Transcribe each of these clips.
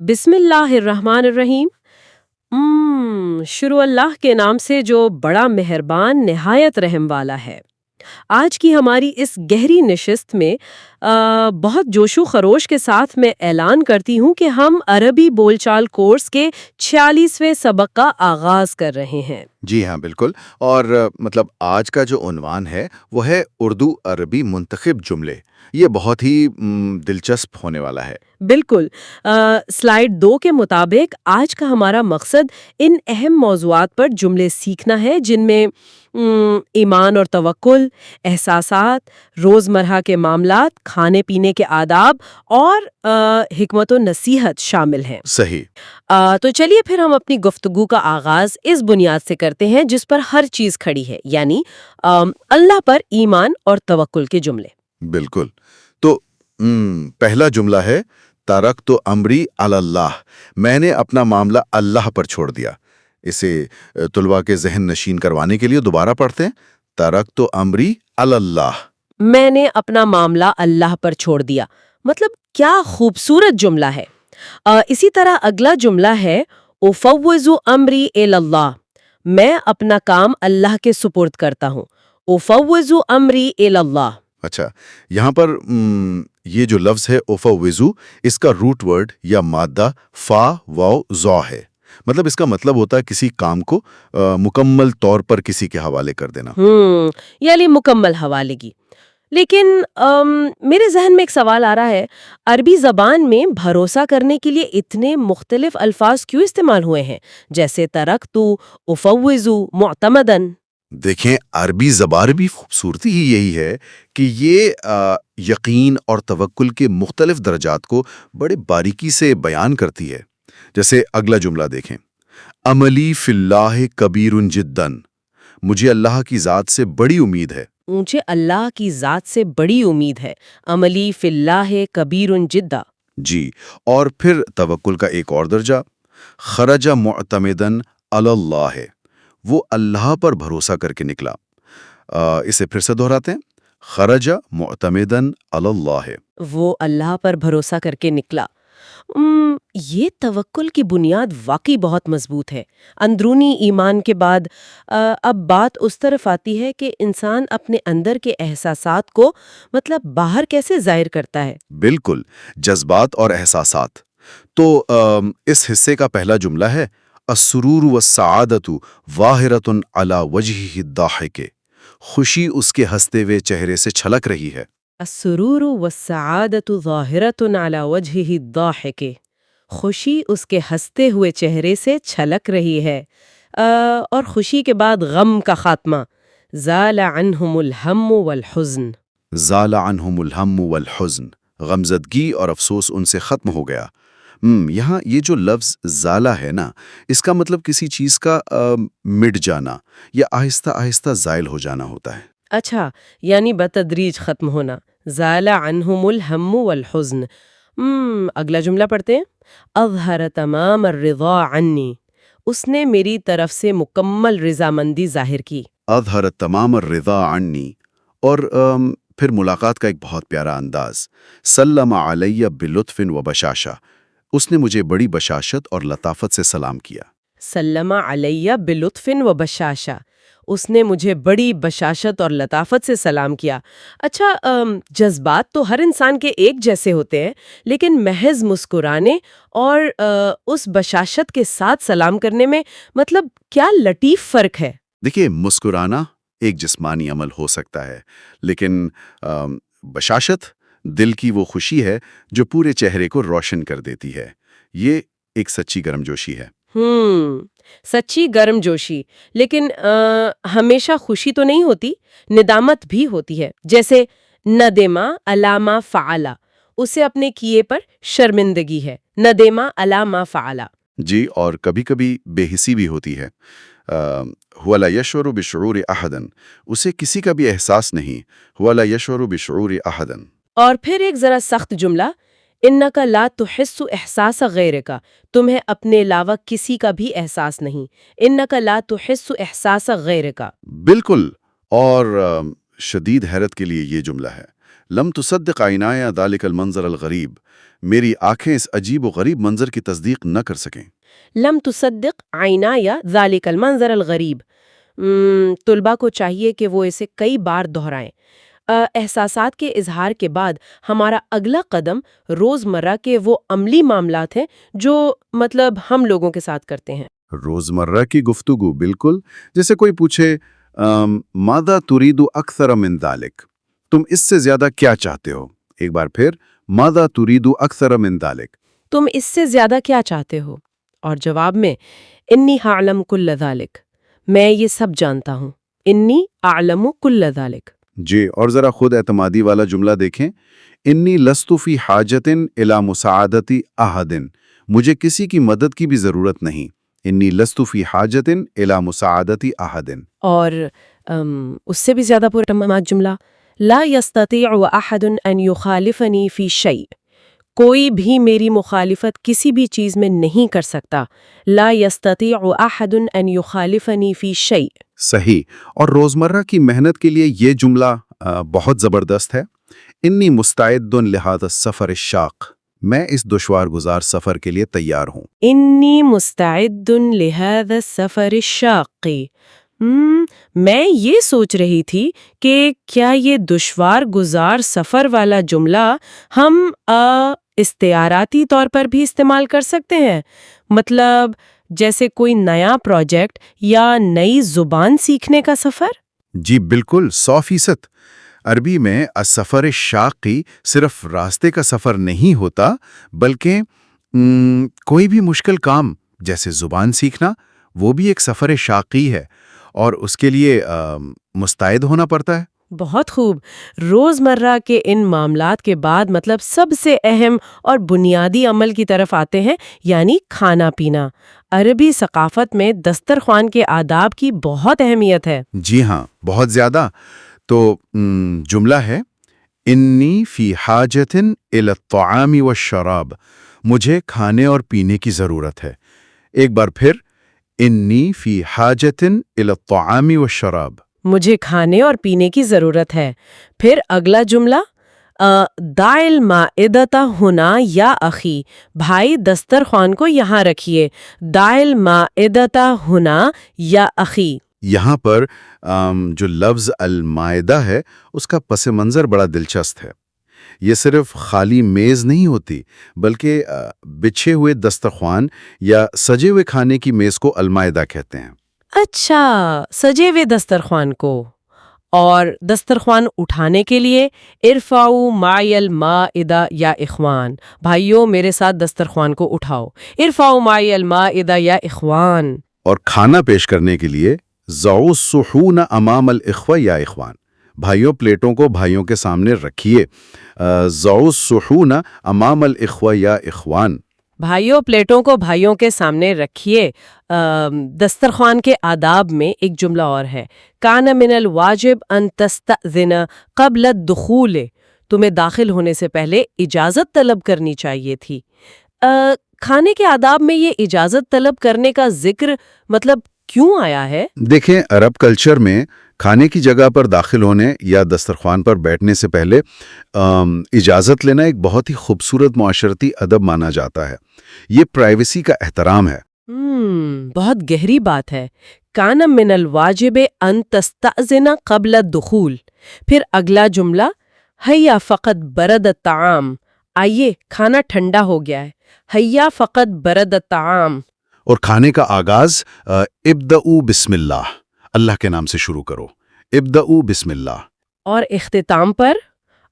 بسم اللہ الرحمن الرحیم۔ شروع اللہ کے نام سے جو بڑا مہربان نہایت رحم والا ہے۔ آج کی ہماری اس گہری نشست میں بہت جوش و خروش کے ساتھ میں اعلان کرتی ہوں کہ ہم عربی بول چال کورس کے 46ویں سبق کا آغاز کر رہے ہیں۔ جی ہاں بالکل، اور آج کا جو عنوان ہے وہ ہے اردو عربی منتخب جملے۔ یہ بہت ہی دلچسپ ہونے والا ہے۔ بالکل، سلائیڈ 2 کے مطابق آج کا ہمارا مقصد ان اہم موضوعات پر جملے سیکھنا ہے جن میں ایمان اور توکل، احساسات، روزمرہ کے معاملات، کھانے پینے کے آداب اور حکمت و نصیحت شامل ہیں۔ صحیح۔ تو چلیے پھر ہم اپنی گفتگو کا آغاز اس بنیاد سے کرتے ہیں جس پر ہر چیز کھڑی ہے، یعنی اللہ پر ایمان اور توکل کے جملے۔ بالکل، تو پہلا جملہ ہے ترکت امری علی اللہ، میں نے اپنا معاملہ اللہ پر چھوڑ دیا۔ اسے طلباء کے ذہن نشین کروانے کے لیے دوبارہ پڑھتے ہیں۔ ترکت امری علی اللہ، میں نے اپنا معاملہ اللہ پر چھوڑ دیا۔ مطلب کیا خوبصورت جملہ ہے۔ اسی طرح اگلا جملہ ہے افوض امری الی اللہ، میں اپنا کام اللہ کے سپرد کرتا ہوں۔ افوض امری الی اللہ۔ اچھا، یہاں پر یہ جو لفظ ہے افوضو، اس کا روٹ ورڈ یا مادہ فا واو زو ہے۔ اس کا مطلب ہوتا ہے کسی کام کو مکمل طور پر کسی کے حوالے کر دینا۔ یعنی مکمل حوالگی۔ لیکن میرے ذہن میں ایک سوال آ رہا ہے، عربی زبان میں بھروسہ کرنے کے لیے اتنے مختلف الفاظ کیوں استعمال ہوئے ہیں، جیسے ترکتو، افوضو، معتمدن؟ دیکھیں، عربی زبان بھی خوبصورتی ہی یہی ہے کہ یہ یقین اور توکل کے مختلف درجات کو بڑے باریکی سے بیان کرتی ہے۔ جیسے اگلا جملہ دیکھیں، عملی فی اللہ کبیر جداً، مجھے اللہ کی ذات سے بڑی امید ہے۔ مجھے اللہ کی ذات سے بڑی امید ہے، عملی فی اللہ کبیر جدا۔ جی، اور پھر توکل کا ایک اور درجہ، خرج معتمدن علی اللہ، وہ اللہ پر بھروسہ کر کے نکلا۔ اسے پھر سے دہراتے ہیں، خرج معتمدن علی اللہ، وہ اللہ پر بھروسہ کر کے نکلا۔ یہ توکل کی بنیاد واقعی بہت مضبوط ہے۔ اندرونی ایمان کے بعد اب بات اس طرف آتی ہے کہ انسان اپنے اندر کے احساسات کو باہر کیسے ظاہر کرتا ہے۔ بالکل، جذبات اور احساسات۔ تو اس حصے کا پہلا جملہ ہے السرور والسعادت ظاہرۃ علی وجہہ الضاحک، خوشی اس کے ہنستے ہوئے چہرے سے چھلک رہی ہے۔ السرور والسعادت ظاہرۃ علی وجہہ الضاحک، خوشی اس کے ہنستے ہوئے چہرے سے چھلک رہی ہے۔ اور خوشی کے بعد غم کا خاتمہ، زال عنہم الہم والحزن۔ زال عنہم الہم والحزن، غمزدگی اور افسوس ان سے ختم ہو گیا۔ یہاں یہ جو لفظ زالہ ہے نا، اس کا مطلب کسی چیز کا مٹ جانا یا آہستہ آہستہ زائل ہو جانا ہوتا ہے۔ اچھا، یعنی بتدریج ختم ہونا۔ زال عنہم الہم والحزن۔ اگلا جملہ پڑھتے ہیں، اظہر تمام الرضا عنی، اس نے میری طرف سے مکمل رضامندی ظاہر کی۔ اظہر تمام الرضا عنی، اور پھر ملاقات کا ایک بہت پیارا انداز، سلم علیہ بلطف و بشاشہ، اس نے مجھے بڑی بشاشت اور لطافت سے سلام کیا۔ سلم علیہ بلطف و بشاشہ، اس نے مجھے بڑی بشاشت اور لطافت سے سلام کیا۔ اچھا، جذبات تو ہر انسان کے ایک جیسے ہوتے ہیں، لیکن محض مسکرانے اور اس بشاشت کے ساتھ سلام کرنے میں کیا لطیف فرق ہے۔ دیکھیے، مسکرانا ایک جسمانی عمل ہو سکتا ہے، لیکن بشاشت دل کی وہ خوشی ہے جو پورے چہرے کو روشن کر دیتی ہے۔ یہ ایک سچی گرمجوشی ہے۔ سچی گرم جوشی، لیکن ہمیشہ خوشی تو نہیں ہوتی، ندامت بھی ہوتی ہے۔ جیسے ندیمہ علامہ فعلا، اسے اپنے کیے پر شرمندگی ہے۔ ندیمہ علامہ فعلا۔ جی، اور کبھی کبھی بے حسی بھی ہوتی ہے۔ هو لا يشعر بشعور احد، اسے کسی کا بھی احساس نہیں۔ هو لا يشعر بشعور احد۔ اور پھر ایک ذرا سخت جملہ، انک لا تحس احساس غیرک، تمہیں اپنے علاوہ کسی کا بھی احساس نہیں۔ انک لا تحس احساس غیرک۔ بالکل، اور شدید حیرت کے لیے یہ جملہ ہے، لم تصدق عینایا ذالک المنظر الغریب، میری آنکھیں اس عجیب و غریب منظر کی تصدیق نہ کر سکیں۔ لم تصدق عینایا ذالک المنظر الغریب، طلباء کو چاہیے کہ وہ اسے کئی بار دہرائیں۔ احساسات کے اظہار کے بعد ہمارا اگلا قدم روزمرہ کے وہ عملی معاملات ہیں جو ہم لوگوں کے ساتھ کرتے ہیں۔ روزمرہ کی گفتگو، بالکل۔ جیسے کوئی پوچھے ماذا تريد اکثر من ذلك، تم اس سے زیادہ کیا چاہتے ہو؟ ایک بار پھر، ماذا تريد اکثر من ذلك، تم اس سے زیادہ کیا چاہتے ہو؟ اور جواب میں انی اعلم کل ذالک، میں یہ سب جانتا ہوں۔ انی اعلم کل ذالک۔ جی، اور ذرا خود اعتمادی والا جملہ دیکھیں، انی لست فی حاجت الی مساعدت احد، مجھے کسی کی مدد کی بھی ضرورت نہیں۔ انی لست فی حاجت الی مساعدت احد۔ اور اس سے بھی زیادہ پرتمام جملہ، لا یستطیع احد ان یخالفنی فی شیء، کوئی بھی میری مخالفت کسی بھی چیز میں نہیں کر سکتا۔ لا یستطیع احد ان یخالفنی فی شیء۔ صحیح۔ اور روزمرہ کی محنت کے لیے یہ جملہ بہت زبردست ہے، انی مستعد لہذا السفر الشاق، میں اس دشوار گزار سفر کے لیے تیار ہوں۔ انی مستعد لہذا السفر الشاق۔ میں یہ سوچ رہی تھی کہ کیا یہ دشوار گزار سفر والا جملہ ہم استعاراتی طور پر بھی استعمال کر سکتے ہیں، جیسے کوئی نیا پروجیکٹ یا نئی زبان سیکھنے کا سفر؟ جی بالکل، 100%۔ عربی میں السفر شاقی صرف راستے کا سفر نہیں ہوتا، بلکہ کوئی بھی مشکل کام جیسے زبان سیکھنا وہ بھی ایک سفر شاقی ہے، اور اس کے لیے مستعد ہونا پڑتا ہے۔ بہت خوب۔ روزمرہ کے ان معاملات کے بعد سب سے اہم اور بنیادی عمل کی طرف آتے ہیں، یعنی کھانا پینا۔ عربی ثقافت میں دسترخوان کے آداب کی بہت اہمیت ہے۔ جی ہاں، بہت زیادہ۔ تو جملہ ہے انی فی حاجت الی الطعام والشراب، مجھے کھانے اور پینے کی ضرورت ہے۔ ایک بار پھر، انی فی حاجت الی الطعام والشراب، مجھے کھانے اور پینے کی ضرورت ہے۔ پھر اگلا جملہ، دع المائدۃ ہنا یا اخی، بھائی دسترخوان کو یہاں رکھیے۔ دع المائدۃ ہنا یا اخی۔ یہاں پر جو لفظ المائدہ ہے اس کا پس منظر بڑا دلچسپ ہے۔ یہ صرف خالی میز نہیں ہوتی، بلکہ بچھے ہوئے دسترخوان یا سجے ہوئے کھانے کی میز کو المائدہ کہتے ہیں۔ اچھا، سجے ہوئے دسترخوان کو۔ اور دسترخوان اٹھانے کے لیے ارفعوا معی المائدہ یا اخوان، بھائیوں میرے ساتھ دسترخوان کو اٹھاؤ۔ ارفعوا معی المائدہ یا اخوان۔ اور کھانا پیش کرنے کے لیے ضعوا الصحون امام الاخوہ یا اخوان، بھائیوں پلیٹوں کو بھائیوں کے سامنے رکھیے۔ ضعوا الصحون امام الاخوہ یا اخوان، بھائیوں پلیٹوں کو بھائیوں کے سامنے رکھیے۔ دسترخوان کے آداب میں ایک جملہ اور ہے، کان من الواجب ان تستأذن قبل الدخول، تمہیں داخل ہونے سے پہلے اجازت طلب کرنی چاہیے تھی۔ کھانے کے آداب میں یہ اجازت طلب کرنے کا ذکر کیوں آیا ہے؟ دیکھیں، عرب کلچر میں کھانے کی جگہ پر داخل ہونے یا دسترخوان پر بیٹھنے سے پہلے اجازت لینا ایک بہت ہی خوبصورت معاشرتی ادب مانا جاتا ہے۔ یہ پرائیویسی کا احترام ہے۔ بہت گہری بات ہے۔ کان من الواجب ان تستأذن قبل الدخول۔ پھر اگلا جملہ، ہیا فقط برد الطعام، آئیے کھانا ٹھنڈا ہو گیا ہے۔ ہیا فقط برد الطعام۔ اور کھانے کا آغاز ابدؤ بسم اللہ، اللہ کے نام سے شروع کرو۔ ابدؤ بسم اللہ۔ اور اختتام پر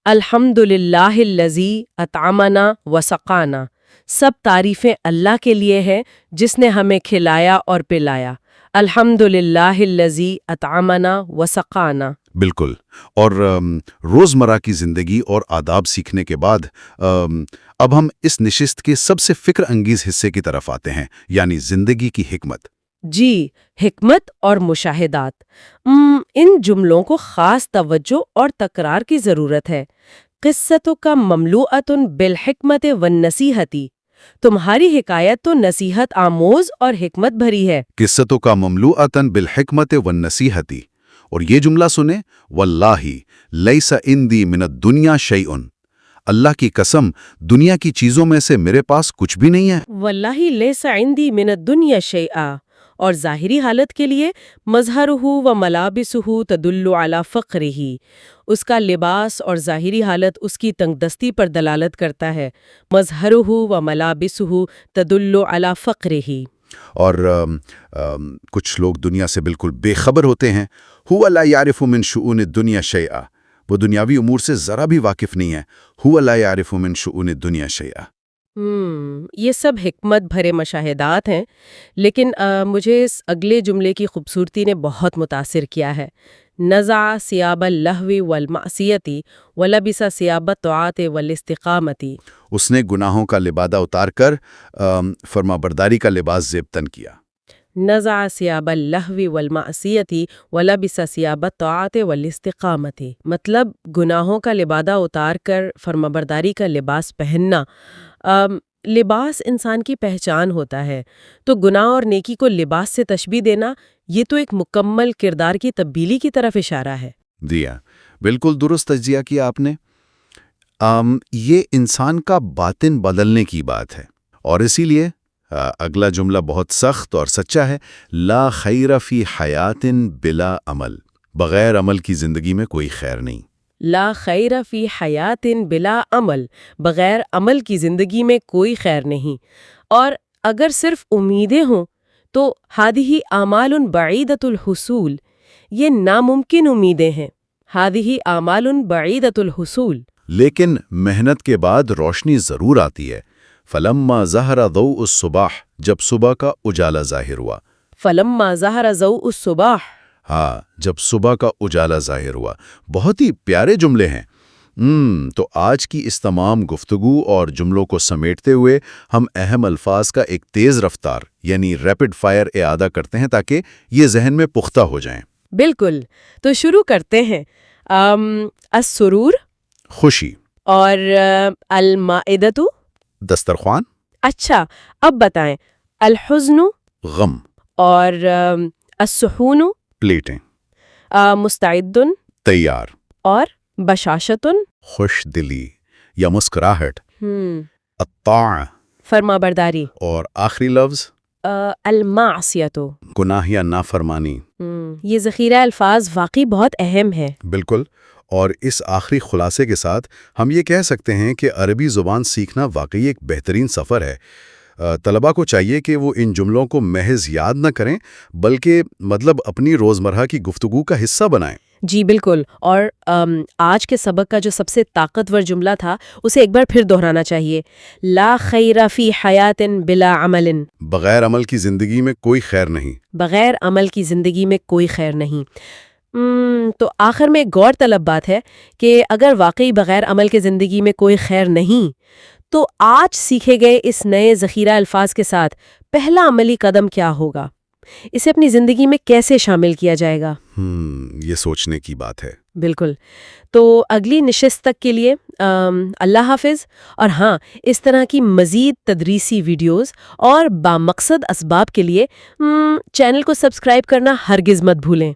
الحمدللہ الذی اطعمنا وسقانا، سب تعریفیں اللہ کے لیے ہیں جس نے ہمیں کھلایا اور پلایا۔ الحمدللہ الذی اطعمنا وسقانا۔ بالکل۔ اور روزمرہ کی زندگی اور آداب سیکھنے کے بعد اب ہم اس نشست کے سب سے فکر انگیز حصے کی طرف آتے ہیں، یعنی زندگی کی حکمت۔ جی، حکمت اور مشاہدات۔ ان جملوں کو خاص توجہ اور تکرار کی ضرورت ہے۔ قصتک مملوءۃ بالحکمت والنصیحۃ، تمہاری حکایت تو نصیحت آموز اور حکمت بھری ہے۔ قصتک مملوءۃ بالحکمت والنصیحۃ، اور یہ جملہ سنیں، واللہ لیس عندی من الدنیا شیئن، اللہ کی قسم دنیا کی چیزوں میں سے میرے پاس کچھ بھی نہیں ہے۔ واللہ لیس عندی من الدنیا شیئا، اور ظاہری حالت کے لیے مظہرہ و ملابسہ تدل علی فقرہ، اس کا لباس اور ظاہری حالت اس کی تنگ دستی پر دلالت کرتا ہے۔ مظہرہ و ملابسہ تدل علی فقرہ۔ اور کچھ لوگ دنیا سے بالکل بے خبر ہوتے ہیں، هو لا يعرف من شؤون الدنيا شيئا، وہ دنیاوی امور سے ذرا بھی واقف نہیں ہے، هو لا يعرف من شؤون الدنيا شيئا۔ یہ سب حکمت بھرے مشاہدات ہیں، لیکن مجھے اس اگلے جملے کی خوبصورتی نے بہت متاثر کیا ہے۔ نزع ثیاب اللہو والمعصیت ولبس ثیاب الطاعات والاستقامت۔ اس نے گناہوں کا لبادہ اتار کر فرما برداری کا لباس زیب تن کیا۔ نزع ثیاب اللہو والمعصیت ولبس ثیاب الطاعات والاستقامت، مطلب گناہوں کا لبادہ اتار کر فرمانبرداری کا لباس پہننا۔ لباس انسان کی پہچان ہوتا ہے، تو گناہ اور نیکی کو لباس سے تشبیہ دینا یہ تو ایک مکمل کردار کی تبدیلی کی طرف اشارہ ہے۔ دیا بالکل درست تجزیہ کیا آپ نے۔ یہ انسان کا باطن بدلنے کی بات ہے، اور اسی لیے اگلا جملہ بہت سخت اور سچا ہے، لا خیر فی حیات بلا عمل، بغیر عمل کی زندگی میں کوئی خیر نہیں۔ لا خیر فی حیات بلا عمل، بغیر عمل کی زندگی میں کوئی خیر نہیں۔ اور اگر صرف امیدیں ہوں تو ہادہ اعمال بعیدۃ الحصول، یہ ناممکن امیدیں ہیں۔ ہادہ اعمال بعیدۃ الحصول، لیکن محنت کے بعد روشنی ضرور آتی ہے۔ فلما ظہر ضوء الصباح، جب صبح کا اجالا ظاہر ہوا۔ فلما ظہر ضوء الصباح، ہاں، جب صبح کا اجالا ظاہر ہوا۔ بہت ہی پیارے جملے ہیں۔ تو آج کی اس تمام گفتگو اور جملوں کو سمیٹتے ہوئے ہم اہم الفاظ کا ایک تیز رفتار یعنی ریپڈ فائر اعادہ کرتے ہیں تاکہ یہ ذہن میں پختہ ہو جائیں۔ بالکل، تو شروع کرتے ہیں۔ السرور، خوشی، اور المائدۃ، دسترخوان، اچھا اب بتائیں الحزن غم، اور السحون، پلیٹیں، مستعد، تیار، اور بشاشت، خوش دلی یا مسکراہٹ، الطاعہ، فرما برداری، اور آخری لفظ المعصیت۔ گناہ یا نافرمانی۔ یہ ذخیرہ الفاظ واقعی بہت اہم ہے۔ بالکل، اور اس آخری خلاصے کے ساتھ ہم یہ کہہ سکتے ہیں کہ عربی زبان سیکھنا واقعی ایک بہترین سفر ہے۔ طلباء کو چاہیے کہ وہ ان جملوں کو محض یاد نہ کریں بلکہ اپنی روزمرہ کی گفتگو کا حصہ بنائیں۔ جی بالکل، اور آج کے سبق کا جو سب سے طاقتور جملہ تھا اسے ایک بار پھر دہرانا چاہیے، لا خیر فی حیات بلا عمل، بغیر عمل کی زندگی میں کوئی خیر نہیں۔ بغیر عمل کی زندگی میں کوئی خیر نہیں۔ تو آخر میں ایک غور طلب بات ہے کہ اگر واقعی بغیر عمل کے زندگی میں کوئی خیر نہیں تو آج سیکھے گئے اس نئے ذخیرہ الفاظ کے ساتھ پہلا عملی قدم کیا ہوگا؟ اسے اپنی زندگی میں کیسے شامل کیا جائے گا؟ یہ سوچنے کی بات ہے۔ بالکل، تو اگلی نشست تک کے لیے اللہ حافظ، اور ہاں اس طرح کی مزید تدریسی ویڈیوز اور بامقصد اسباب کے لیے چینل کو سبسکرائب کرنا ہرگز مت بھولیں۔